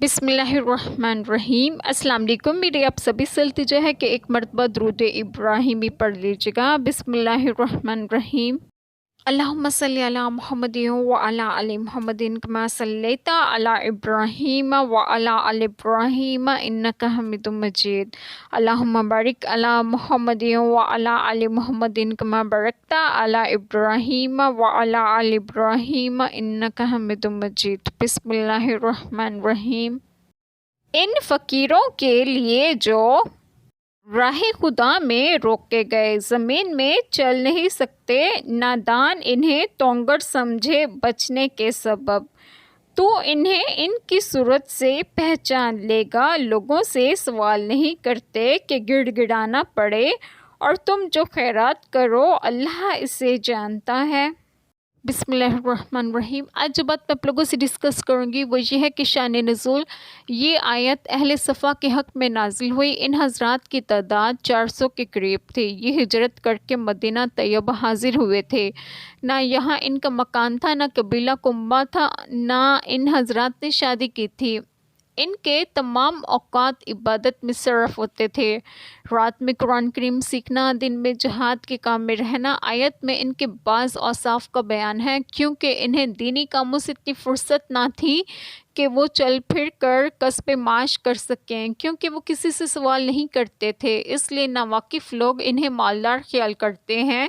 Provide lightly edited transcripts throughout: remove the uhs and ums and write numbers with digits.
بسم اللہ الرحمن الرحیم۔ السلام علیکم۔ میری آپ سبھی سے التجا ہے کہ ایک مرتبہ درود ابراہیمی پڑھ لیجیے گا۔ بسم اللہ الرحمن الرحیم۔ اللہم صلی علی محمد وعلی آل محمد کما صلیت علی ابراہیم وعلی آل ابراہیم انک حمید مجید۔ اللہم بارک علی محمد وعلی آل محمد کما بارکت علی ابراہیم وعلی آل ابراہیم انک حمید مجید۔ بسم اللہ الرحمن الرحیم۔ ان فقیروں کے لیے جو راہ خدا میں روکے گئے، زمین میں چل نہیں سکتے، نادان انہیں تونگر سمجھے بچنے کے سبب، تو انہیں ان کی صورت سے پہچان لے گا۔ لوگوں سے سوال نہیں کرتے کہ گڑ گڑانا پڑے، اور تم جو خیرات کرو اللہ اسے جانتا ہے۔ بسم اللہ الرحمن الرحیم۔ آج جو بات میں آپ لوگوں سے ڈسکس کروں گی وہ یہ ہے کہ شان نزول یہ آیت اہل صفا کے حق میں نازل ہوئی۔ ان حضرات کی تعداد 400 کے قریب تھی۔ یہ ہجرت کر کے مدینہ طیبہ حاضر ہوئے تھے۔ نہ یہاں ان کا مکان تھا، نہ قبیلہ کنبہ تھا، نہ ان حضرات نے شادی کی تھی۔ ان کے تمام اوقات عبادت میں صرف ہوتے تھے۔ رات میں قرآن کریم سیکھنا، دن میں جہاد کے کام میں رہنا۔ آیت میں ان کے بعض اوصاف کا بیان ہے، کیونکہ انہیں دینی کاموں سے اتنی فرصت نہ تھی کہ وہ چل پھر کر کسب معاش کر سکیں، کیونکہ وہ کسی سے سوال نہیں کرتے تھے، اس لیے ناواقف لوگ انہیں مالدار خیال کرتے ہیں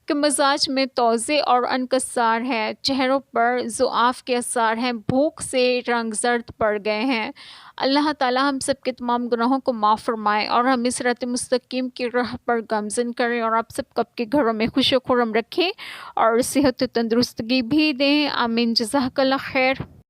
کہ مزاج میں توزے اور انکسار ہے، چہروں پر ضعاف کے اثار ہیں، بھوک سے رنگ زرد پڑ گئے ہیں۔ اللہ تعالی ہم سب کے تمام گناہوں کو معاف فرمائے اور ہمیں صراط مستقیم کی راہ پر گامزن کرے، اور آپ سب کو آپ کے گھروں میں خوش و خرم رکھے اور صحت و تندرستگی بھی دیں۔ آمین۔ جزاک اللہ خیر۔